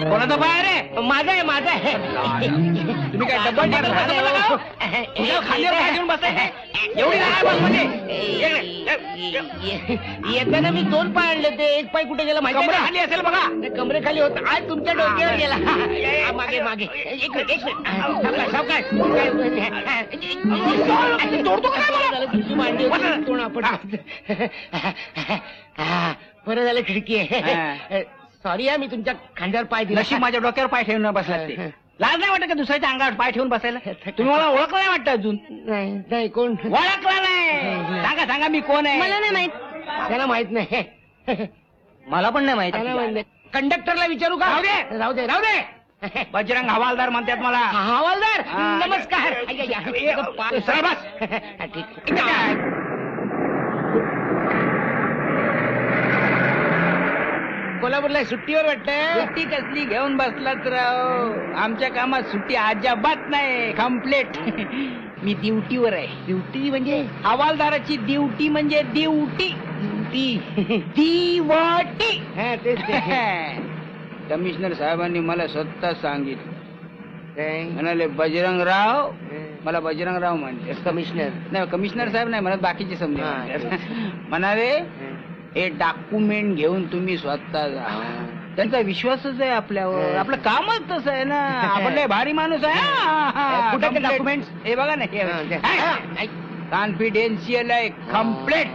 कोणाचा पाय रे? माझा आहे, माझा आहे. तुम्ही काय डबल खाली घेऊन बसायचे? एवढी येताना मी 2 पाय आणले ते, एक पाय कुठे गेला माहिती? खाली असेल बघा. कमरे खाली होत, आज तुमच्या डोक्यावर गेला. मागे मागे एक मिनिट तुमची मांडी बरं झालं खिडकी आहे. सॉरी मी तुमच्या खांद्यावर पाय दिला. नशीब माझ्या डोक्यावर पाय ठेवून बसला ते. लाज नाही वाटत का दुसऱ्याच्या अंगावर पाय ठेवून बसायला? तुम्ही मला ओळखलं नाही वाटतं अजून? नाही. कोण ओळखला नाही? सांगा सांगा मी कोण आहे? मला नाही माहित. त्याला माहित नाही. मला पण नाही माहित. कंडक्टरला विचारू का? राहू दे. बजरंग हवालदार म्हणतात मला. हवालदार नमस्कार. ठीक. कोल्हापूरला सुट्टीवर वाटतं? सुट्टी कसली घेऊन बसलात राव? आमच्या कामात सुट्टी अजिबात नाही. कम्प्लेट. मी ड्युटीवर आहे. ड्युटी म्हणजे? हवालदाराची ड्युटी म्हणजे ड्युटी. दिवटी. कमिशनर साहेबांनी मला स्वतः सांगितलं. म्हणाले बजरंगराव, मला बजरंगराव म्हणते. कमिशनर नाही, कमिशनर साहेब नाही म्हणत, बाकीचे समजा. म्हणाले हे डॉक्युमेंट घेऊन तुम्ही स्वतः जा. त्यांचा विश्वासच आहे आपल्यावर. आपलं कामच तसं आहे ना. आपण लय भारी माणूस आहे. कुठे डॉक्युमेंट? हे बघा ना, कॉन्फिडेन्शियल आहे. कम्प्लेट.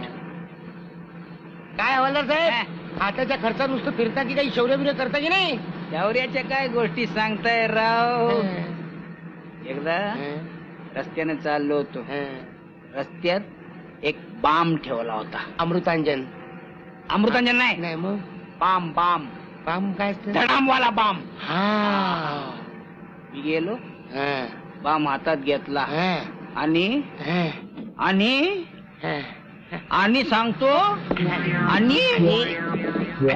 काय हवालदार साहेब, हाताच्या खर्चात नुसतं फिरता की काही शौर्य करता की नाही? शौर्याच्या काय गोष्टी सांगताय राव. एकदा रस्त्याने चाललो होतो. रस्त्यात एक बाम ठेवला होता. अमृतांजन नाही मग बाम. बाम काय? धडामवाला बाम. मी गेलो, बाम हातात घेतला आणि सांगतो आणि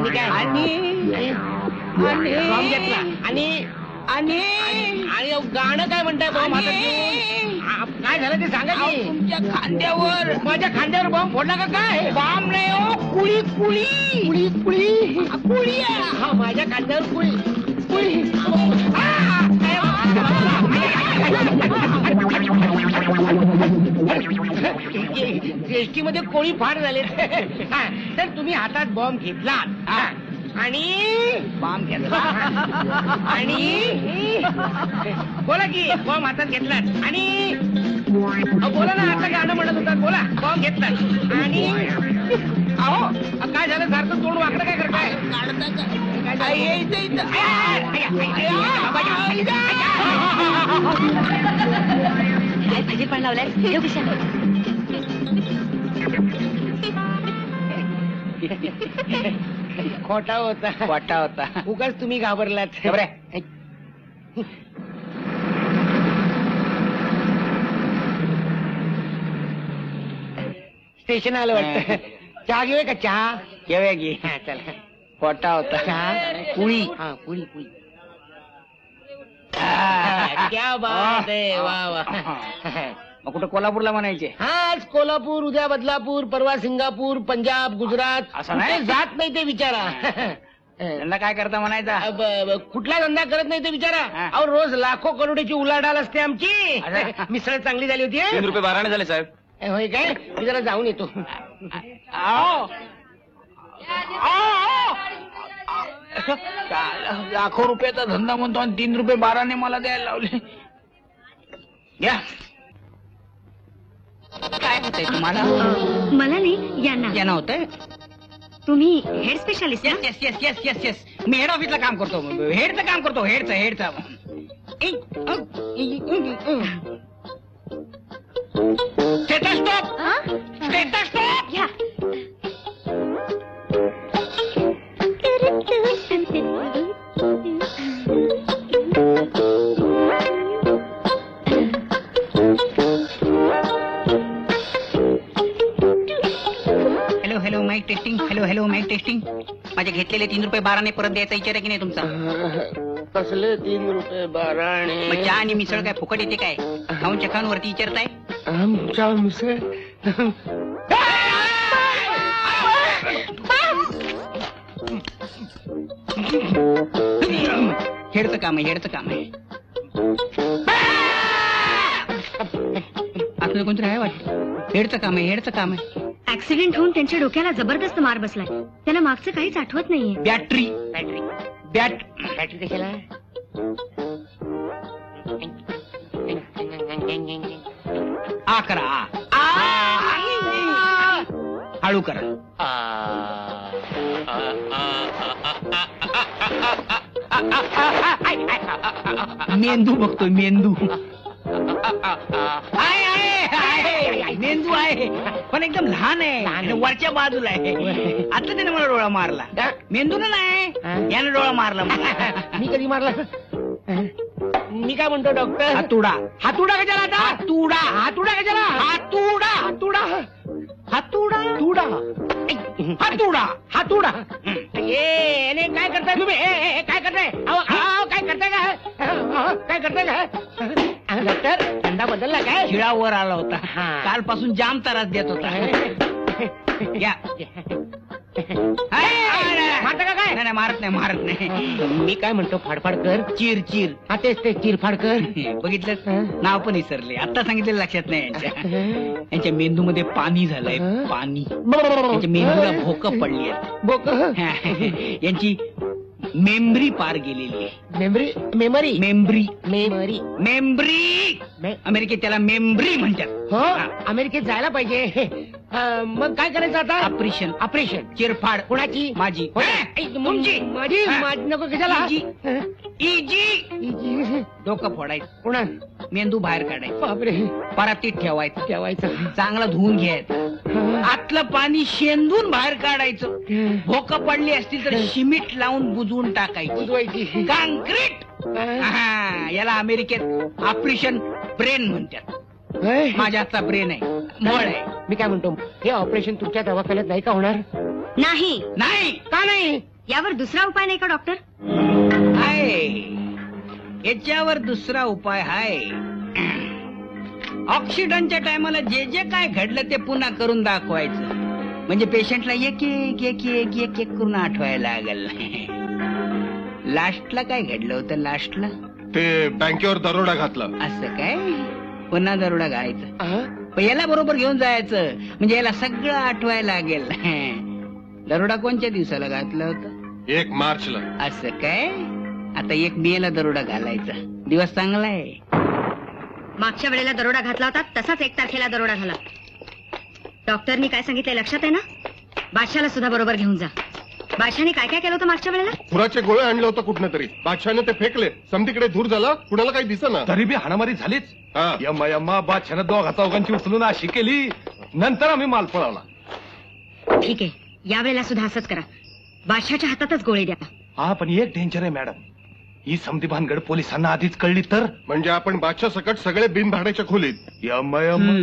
काय? आणि गाणं काय म्हणताय? बॉम्ब हातात घेऊन काय झालं ते सांगा. तुमच्या खांद्यावर, माझ्या खांद्यावर बॉम्ब फोडला का काय? बॉम्ब नाही हो, कुळी. हा, माझ्या खांद्यावर कुळी. एसटी मध्ये कोळी फार झाले. तर तुम्ही हातात बॉम्ब घेतला आणि बॉम्ब घेतला आणि बोला की बॉम्ब हातात घेतलात आणि बोला ना. आता गाणं म्हणत होता, बोला. बॉम्ब घेतलात आणि अहो काय झालं? सारखं तोंड वाकडं काय करताय? भाजी पण लावलाय. खोटा होता. उगाच तुम्ही घाबरलात. स्टेशन आलं वाटतं. चहा घेऊया का? चहा घेऊया की. चला. खोटा होता. चहा पुळी. पुळी. क्या बात आहे. वा. मग कुठं कोल्हापूरला म्हणायचे? आज कोल्हापूर, उद्या बदलापूर, परवा सिंगापूर, पंजाब, गुजरात. असं नाही जात नाही ते विचारा. धंदा काय करता म्हणायचा? कुठला धंदा करत नाही ते विचारा. अहो रोज लाखो करोडीची उलाढाल असते आमची. मिसळ चांगली झाली होती. 3 रुपये 12 झाले साहेब. होय काय? मी जरा जाऊन येतो. लाखो रुपयाचा धंदा म्हणतो आणि 3 रुपये 12 मला द्यायला लावले. या काय होतंय तुम्हाला? मला नाही, यांना होतंय. तुम्ही हेड स्पेशालिस्ट? येस. मी हेड ऑफिसला काम करतो. हेडचं काम करतो. हेडचं. स्टेटस्कोप. या. Hello mike testing. माझे घेतलेले 3 रुपये 12 ने परत द्यायचा विचार आहे की नाही तुमचा? कसले 3 रुपये 12 मग चहा आणि मिसळ काय फुकट येते काय? खाऊन चखांवरती विचारताय? आमच्या मिसळ हेडचं काम आहे, हेडचं काम आहे. आपलं कोणतरी आहे वाटतं. हेडचं काम आहे, हेडचं काम आहे. ऍक्सिडेंट होऊन त्यांच्या डोक्याला जबरदस्त मार बसलाय. त्यांना मागचं काहीच आठवत नाहीये. बॅटरी बॅटरी कशाला? आ करा हळू करा. मेंदू बघतोय मेंदू. मेंदू आहे पण एकदम लहान आहे, वरच्या बाजूला आहे. आता त्याने मला डोळा मारला. मेंदूला नाही, याने डोळा मारला मला. मी कधी मारला? मी काय म्हणतो डॉक्टर? हातुडा. हातुडा कशाला आता? हातुडा. हातुडा कशाला? हातुडा. हातुडा हातुडा. तुडा हातुडा. हातुडा. ए काय करताय तुम्ही? काय करताय? काय करताय काय करताय का डॉक्टर? धंदा बदलला काय? शिळावर आला होता. हा. कालपासून जाम त्रास देत होता. या. मारता का काय? नाही मारत नाही, मारत नाही. मी काय म्हणतो फाडफाड कर. चिर चिर. हा तेच ते चिरफाड कर. बघितलं, नाव पण विसरले. आता सांगितलेलं लक्षात नाही यांच्या मेंदूमध्ये पाणी झालंय, पाणी. यांच्या मेंदूला भोकं पडली आहेत. बोक यांची मेमरी पार गेलेली आहे. Memory memory memory memory memory अमेरिकेत त्याला मेमरी म्हणतात. हो अमेरिकेत जायला पाहिजे. मग काय करायचं आता? ऑपरेशन. ऑपरेशन. चिरफाड. कोणाची? माझी. तुमची? माझी? नको कशाला? इजी. डोकं फोडायचं. कोणा? मेंदू बाहेर काढायचं. बापरे. परातीत ठेवायचं. ठेवायचं. चांगला धुवून घ्यायचं. आतलं पाणी शेंदून बाहेर काढायचं. भोकं पडली असतील तर शिमीट लावून बुजवून टाकायची. बुजवायची. काँक्रीट. याला अमेरिकेत ऑपरेशन ब्रेन म्हणतात. माझ्या हातचा ब्रेन आहे, मळ आहे. मी काय म्हणतो, हे ऑपरेशन तुमच्या दवाखान्यात नाही का होणार? नाही. नाही. का नाही? यावर दुसरा उपाय नाही का डॉक्टर? आहे, याच्यावर दुसरा उपाय आहे. ऑक्सिडंटच्या टायमाला जे जे काय घडलं ते पुन्हा करून दाखवायचं. म्हणजे पेशंटला एक एक एक एक एक एक करून आठवायला लागल. लास्टला काय घडलं होतं? लास्टला ते बँकेवर दरोडा घातला. असं काय? पुन्हा दरोडा घालायचं. पण याला बरोबर घेऊन जायचं, म्हणजे याला सगळं आठवायला लागेल. दरोडा कोणत्या दिवसाला घातलं होतं? 1 मार्चला. असं काय? आता 1 मेला दरोडा घालायचा. दिवस चांगला आहे. मागच्या वेळेला दरोडा घातला होता तसाच 1 तारखेला दरोडा घाला. डॉक्टरनी काय सांगितलंय लक्षात आहे ना? बादशाला सुद्धा बरोबर घेऊन जा. बादशाने काय काय केलं होतं मागच्या वेळेला? खुराचे गोळे आणले होतं कुठनं तरी. बादशाने ते फेकले. समतीकडे धूर झाला, कुणाला काही दिसेना. तरी बी हाणामारी झालीच. हा. यम्मा यम्मा बादशानं दोघा चौघांची उचलून अशी केली. नंतर आम्ही माल पळवला. ठीक आहे, यावेळेला सुद्धा असंच करा. बादशाच्या हातातच गोळी द्या. हा पण एक डेंजर आहे मॅडम. ही समधी भानगड पोलिसांना आधीच कळली तर? म्हणजे आपण बादशा सकट सगळे बिनभाड्याच्या खोलीत. यम्मा यम्मा.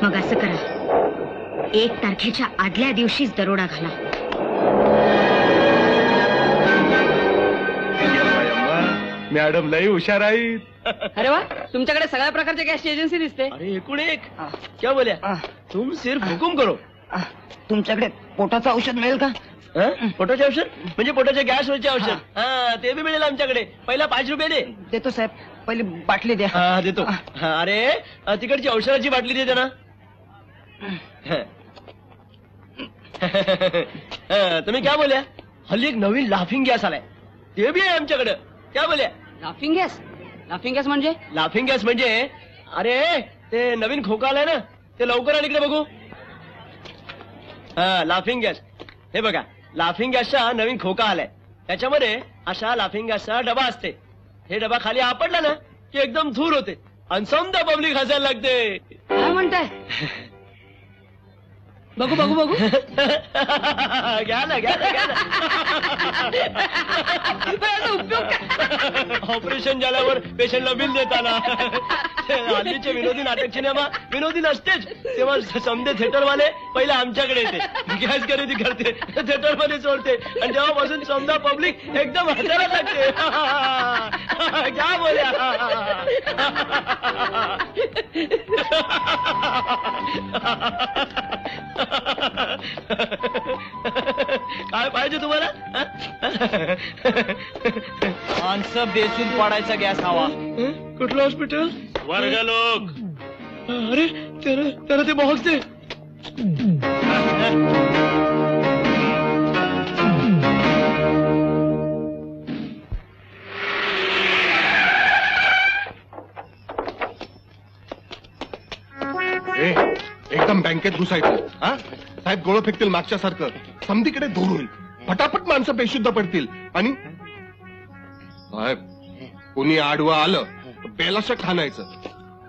मग असं करा, 1 तारखेच्या आदल्या दिवशीच दरोडा घाला. यम्मा यम्मा. मॅडम लई हुशार आहेत. अरे वा, तुमच्याकडे सगळ्या प्रकारची गॅसची एजन्सी दिसते. अरे एकूण एक. क्या बोल्या? तुम सिर्फ हुकुम करो. तुमच्याकडे पोटाचं औषध मिळेल का? पोटाचे औषध म्हणजे पोटाच्या गॅसवरचे औषध. हा ते बी मिळेल आमच्याकडे. पहिला 5 रुपये दे. देतो साहेब, पहिली बाटली द्या. हा देतो. हा, अरे तिकडची औषधाची बाटली देते ना. तुम्ही क्या बोल्या? हल्ली एक नवीन लाफिंग गॅस आलाय, ते बी आहे आमच्याकडे. क्या बोल्या? Laughing gas? लाफिंग गॅस म्हणजे? लाफिंग गॅस म्हणजे अरे ते नवीन खोका आलाय ना, ते लवकर आणि इकडे बघू. हा लाफिंग गॅस. हे बघा, लाफिंग गॅसचा नवीन खोका आलाय. त्याच्यामध्ये अशा लाफिंग गॅसचा डबा असते. हे डबा खाली आपडला ना की एकदम धूर होते आणि समजा पब्लिक हसायला लागते. काय म्हणताय? बघू बघू बघू. घ्या ना घ्या ना घ्या ना. ऑपरेशन झाल्यावर पेशंटला बिल देताना हल्लीचे विनोदी नाटक सिनेमा विनोदी नसतेच, तेव्हा समजे थिएटरवाले पहिले आमच्याकडे येते, गॅस खरेदी करते, थिएटर मध्ये सोडते आणि तेव्हापासून समजा पब्लिक एकदम हसायला लागते. क्या बोल्या. काय पाहिजे तुम्हाला. माणसं बेसून पडायचा गॅस हवा. कुठलं हॉस्पिटल. वर्ग लोक. अरे त्याला ते बॉक्स एकदम बँकेत घुसायचं. हा साहेब गोळं फेकतील मागच्या सारखं, समधीकडे धूर होईल, फटाफट माणसं बेशुद्ध पडतील. आणि साहेब कोणी आडवं आलं तर बेलाशक हाणायचं.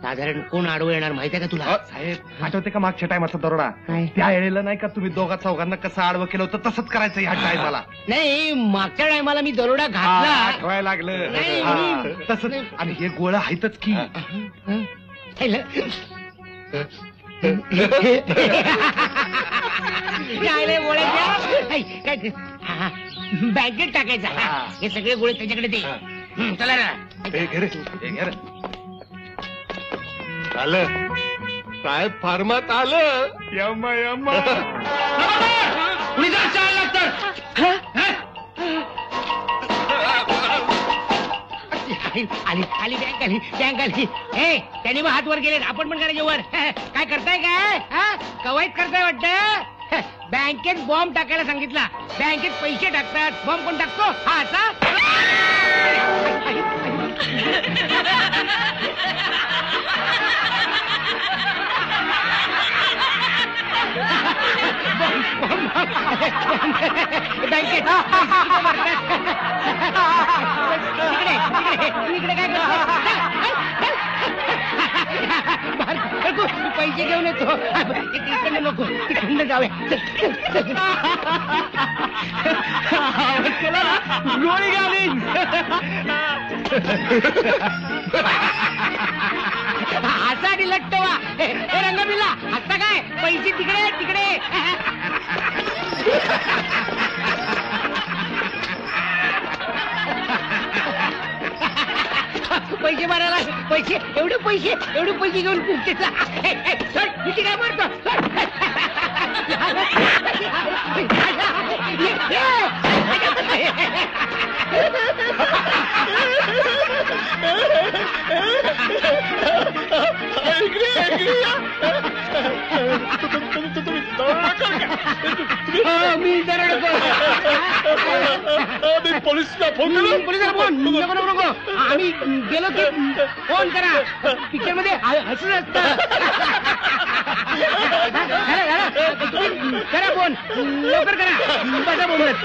साधारण कोण आडवं येणार माहितीये का तुला. साहेब आठवते का मागच्या टायमाचा दरोडा. काय? त्या वेळेला नाही का तुम्ही दोघा चौघांना कसं आडवं केलं होतं, तसंच करायचं ह्या टायमाला. नाही, मागच्या टायमाला मी दरोडा घातला. आठवायला लागलं. नाही, हा, मी- तसंच. आणि हे गोळं आहेतच की. बँकेत टाकायचा. हे सगळे गोळे त्याच्याकडे दे. चला ना. हे घे रे, हे घे रे. आलं साहेब, फार्मात आलं. यम्मा यम्मा. आली आली बँक आली बँक आली. हे त्यांनी मग हात वर गेले, आपण पण करायचे वर. काय करताय काय. कवायत करताय वाटतं. बँकेत बॉम्ब टाकायला सांगितला. बँकेत पैसे टाकतात, बॉम्ब कोण टाकतो. हा असा. बँकेत इकडे काय करतो. पैसे घेऊन येतो. इकडे नको, तिकडनं जाऊया. गोळी घालीन. असा आणि लट्ट वा. हे रंगबिल्ला आता काय पैसे तिकडे तिकडे. पैसे भरायला पैसे एवढे पैसे घेऊन कुठेचा. किती काय मारतो. मी पोलिसला फोन पोलिसाला फोन नको नको नको. आम्ही गेलो की फोन करा. पिक्चर मध्ये हसून असतं. करा फोन लवकर करा. बसा बोलत.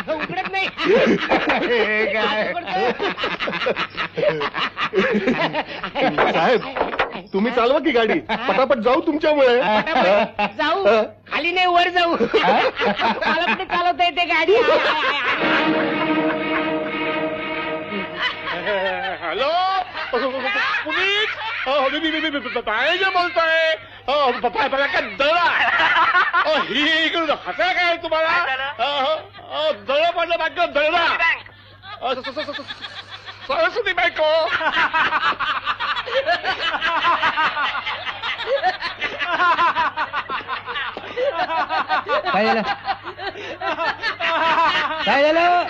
उघडत नाही. साहेब तुम्ही चालवा की गाडी, पटापट जाऊ तुमच्यामुळे. जाऊ खाली नाही वर जाऊ. मला कुठे चालवता येते गाडी. Hello police. काय जे बोलतोय. मला काय दळा. ही इकडून हसा काय तुम्हाला. दळ पडलं बाग दळला. सरस्वती बायको. काय झालं. काय झालं.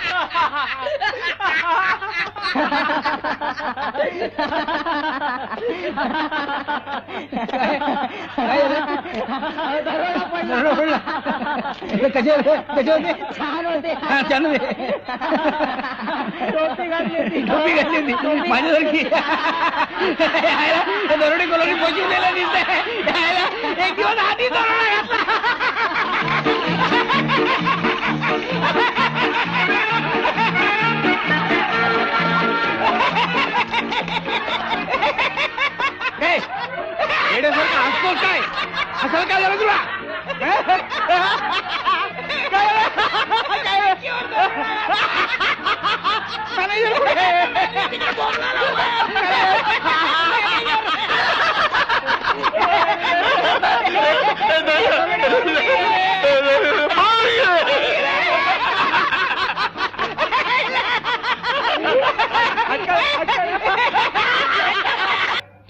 कसे होते. छान होते. टोपी घातली होती माझ्यासारखी. दरोडे कोलोनी पोचवलेला दिसतंय. एक दिवस आधी दरोडा घातला. बोलताय असं काय झालं तुला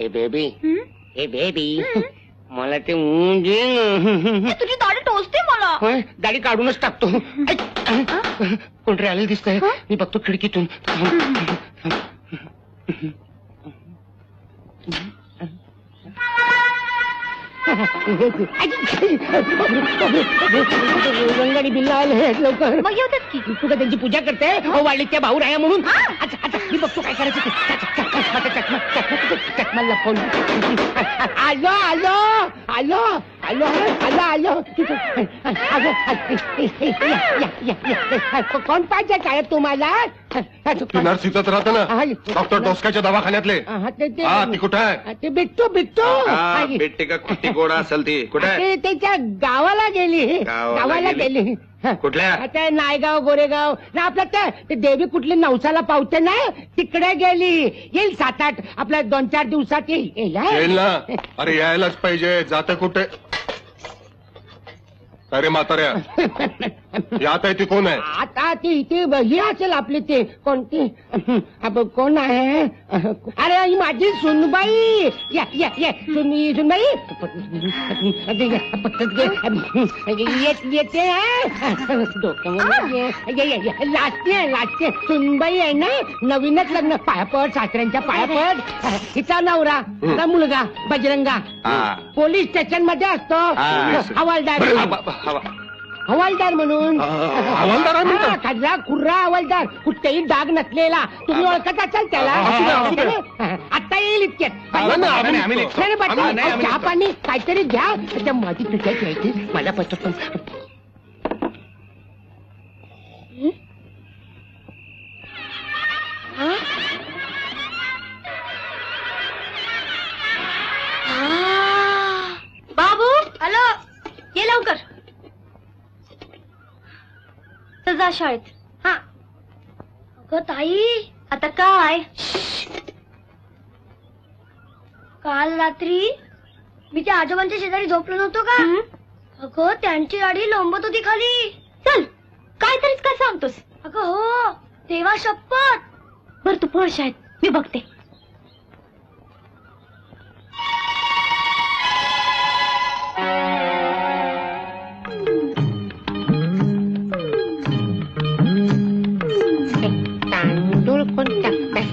ए बेबी मला ते मुंजे तुझी दाढी टोचते मला. दाढी काढूनच टाकतो. कोणतरी आलेलं दिसतंय. मी बघतो खिडकीतून. रंगाडी बिल्ला आले लवकर. मग येतात की. तू का त्यांची पूजा करते वाढली त्या भाऊ राया म्हणून. मी बघतो काय करायचं ते. चकमा लपवून. आलो आलो आलो आलो आलो आलो कोण पाहिजे काय तुम्हाला. नर्सितच राहतं ना डॉक्टर डोसकाच्या दवाखान्यातले. हा ती कुठं आहे. ते बिट्टू बिट्टू भेटते का कुठे गोडा असेल ती कुठे ते त्याच्या गावाला गेली. गावाला गेली. कुठल्या आता नायगाव गोरेगाव ना आपलं ते देवी कुठली नवसाला पावते ना तिकडे गेली. येईल 7-8 आपल्या 2-4 दिवसात येईल. येईल ना. अरे यायलाच पाहिजे. जाते कुठे. अरे म्हाताऱ्या यात आहे ती कोण आहे. आता ती ही असेल आपली ते कोणती कोण आहे. अरे ही माझी सुनबाई. या या या सुनबाई येते लाजते सुनबाई आहे ना. नवीनच लग्न पायापड सासऱ्यांच्या पायापड. हिचा नवरा मुलगा बजरंगा पोलीस स्टेशन मध्ये असतो. हवालदार हवालदार म्हणून. हवालदार खर्रा खुर्रा हवालदार. कुठेही डाग नसलेला. तुम्ही ओळखत असाल त्याला. आता येईल इतक्यात. चहा पाणी काहीतरी घ्या. माझी तुझ्या घ्यायची मला पटत. बाबू हॅलो ये लवकर. जा शाळेत. हा अगं ताई आता काय. काल रात्री मी त्या आजोबांच्या शेजारी झोपलो नव्हतो का. अगं त्यांची गाडी लोंबत होती खाली. चल काय तरीच काय सांगतोस. अगं हो देवा शपथ. बर तू पळ शाळेत मी बघते. तांदूळ कोण टाकताय.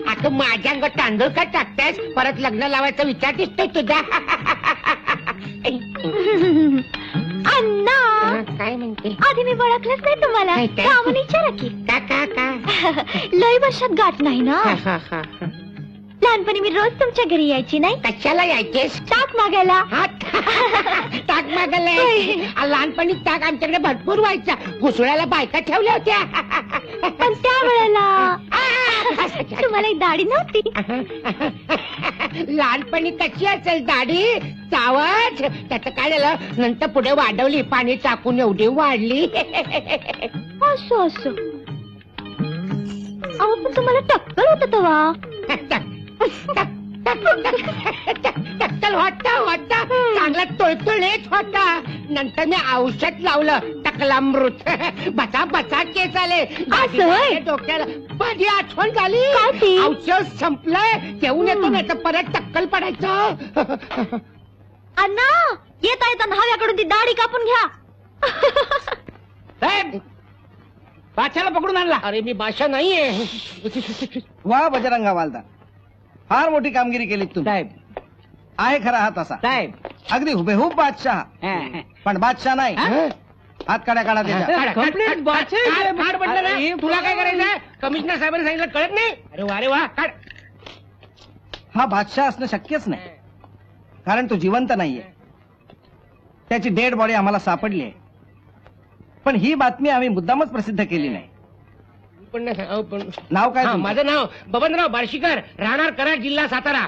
आता माझ्या अंगात तांदूळ का टाकतायस. परत लग्न लावायचा विचार दिसतोय तुझा. अण्णा काय म्हणते. आधी मी ओळखलंच नाही तुम्हाला. काय? का म्हणून विचारा की. का लय वर्षात गाठ नाही ना. लहानपणी मी रोज तुमच्या घरी यायची नाही. कशाला यायचेस. ताक मागायला. ताक मागायला यायची. लहानपणी ताक आमच्याकडे भरपूर व्हायचा. घुसळ्याला बायका ठेवल्या होत्या. पण त्या वेळेला तुम्हाला एक दाढी नव्हती. लहानपणी कशी असेल दाढी. चावच त्याचं काय झालं. नंतर पुढे वाढवली. पाणी टाकून एवढी वाढली. असं असं. अहो पण तुम्हाला टक्कल होत तेव्हा. टक्कल होता चांगला तोळतोळीत होता. नंतर मी औषध लावलं टकलामृत. बसा बसा केस आले डोक्याला. माझी आठवण झाली. औषध संपलंय घेऊन येतो नाही तर परत टक्कल पडायचं. अण्णा येता येता न्हाव्याकडून ती दाढी कापून घ्या. बादशाला पकडून आणला. अरे मी बादशा नाहीये. वा बजरंगा वालदार फार मोठी कामगिरी केली तुम्ही. साहेब आहे खरा हा तसा. साहेब अगदी हुबेहूब बादशाह. पण बादशाह नाही. हात काढा काढा त्याच्या. कंप्लीट काढ म्हटलं ना. तुला काय करायचं. कमिशनर साहेबांनी सांगितलं कळत नाही. अरे वा काढ. हा बादशाह असणं शक्यच नाही. कारण तो जिवंत नाहीये. त्याची डेड बॉडी आम्हाला सापडली आहे. पण ही बातमी आम्ही मुद्दामच प्रसिद्ध केली नाही. पण नाव काय तुमचं? माझं नाव बबनराव बार्शीकर. राहणार कराड जिल्हा सातारा.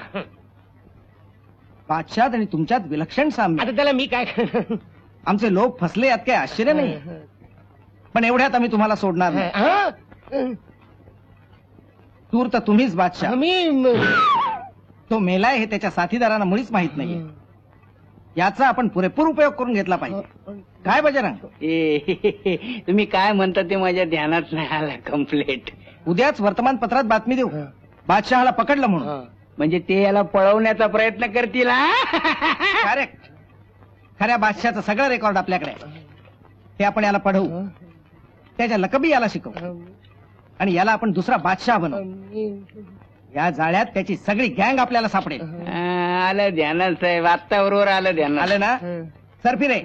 बादशाह आणि तुमच्यात विलक्षण साम्य. आता त्याला मी काय करणार? आमचे लोक फसले यात काही आश्चर्य नाही, पण एवढ्यात आम्ही तुम्हाला सोडणार नाही. हा? तूर तर तुम्हीच बादशाह. मी तो मेलाय हे त्याच्या साथीदारांना मुळीच माहित नाहीये. याचा आपण पुरेपूर उपयोग करून घेतला पाहिजे. काय बजरंग? तुम्ही काय म्हणता ते माझ्या ध्यानात नाही आलं कम्प्लेट. उद्याच वर्तमानपत्रात बातमी देऊ बादशहाला पकडलं म्हणून. म्हणजे ते याला पळवण्याचा प्रयत्न करतील. करेक्ट. खऱ्या बादशाचं सगळं रेकॉर्ड आपल्याकडे आहे. ते आपण याला पढवू, त्याच्या लकबी याला शिकवू आणि याला आपण दुसरा बादशाह बनवू. या जाळ्यात त्याची सगळी गँग आपल्याला सापडेल. आलं ध्यानात साहेब, आत्ता बरोबर आलं ध्यानात. आले ना? सर फिरे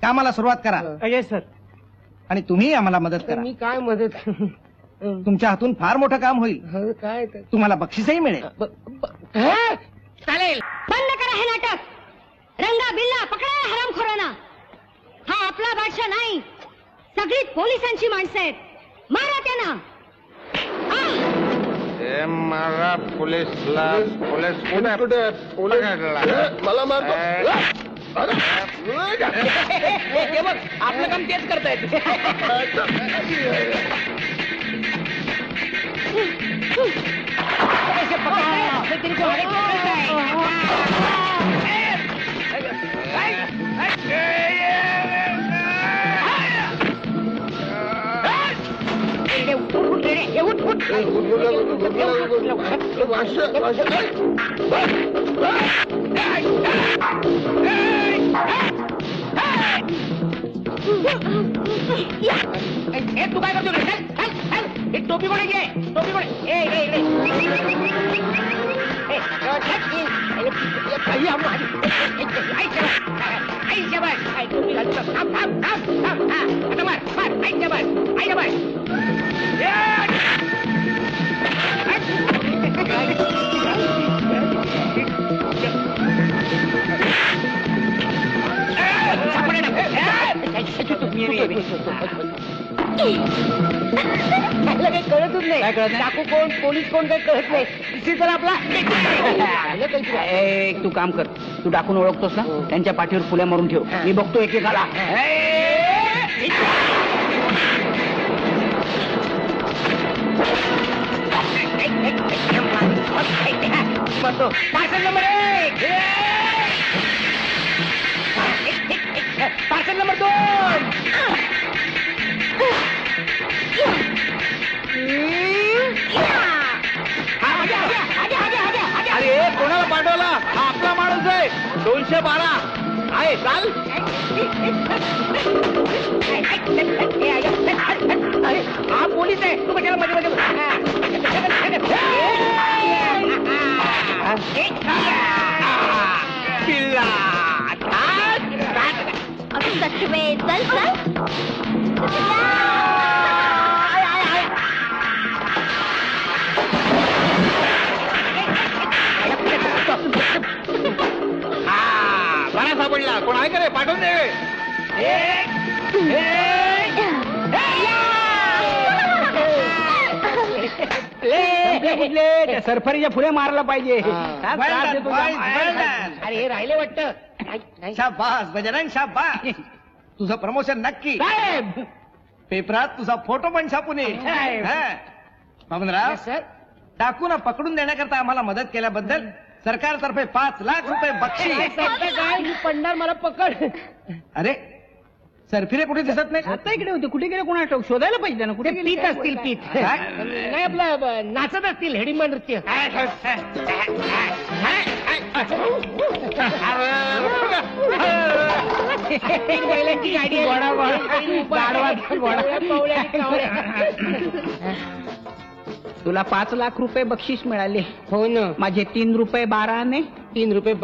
कामाला सुरुवात करा. अजय सर, आणि तुम्ही आम्हाला मदत करा. मी काय मदत? तुमच्या हातून फार मोठं काम होईल. काय तुम्हाला बक्षीसही मिळेल. चालेल. बंद करा हे नाटक. रंगा बिल्ला पकडा हरामखोरांना. हा आपला बादशाह नाही, सगळी पोलिसांची माणसं आहेत. मारा त्यांना. मला पोलीसला मला मारतो. आपलं काम तेच करतायत. तू काय करतो? टोपी कोणी घे, टोपी कोणी? कळतच नाही. डाकू कोण, पोलीस कोण, काही कळत नाही. इथे तर आपला तू काम कर, तू डाकून ओळखतोस ना, त्यांच्या पाठीवर फुल्या मारून ठेव. मी बघतो एकेकाला. Parcel number 1, parcel number 2. अरे कोणाला पाठवला? हा आपला माणूस आहे. 212 आहे. चाल. हा पोलीस आहे. तू कशाला मध्ये बरा सापडला. कोण आहे का रे? पाठवून दे. त्या सरफरीच्या फुले मारला पाहिजे. अरे हे राहिले वाटतं. शाबास बजरंग, शाबास. तुझं प्रमोशन नक्की. पेपरात तुझा फोटो पण छापून येईल. बाबनराव, सर, डाकूना पकडून देण्याकरता आम्हाला मदत केल्याबद्दल सरकारतर्फे 5 लाख रुपये बक्षीस. काय पडणार मला पकड. अरे सरफिरे कुठे दिसत नाही? आता इकडे होते. कुठे गेले कोणा ठाऊक? शोधायला पाहिजे ना. कुठे पीत असतील, पीत. नाही आपलं नाचत असतील हेडिंबा नृत्य. बैलांची गाडी आहे. तुला 5 लाख रुपये बक्षीस मिळाले. हो ना. माझे 3 रुपये 12 आणे. 3 रुपये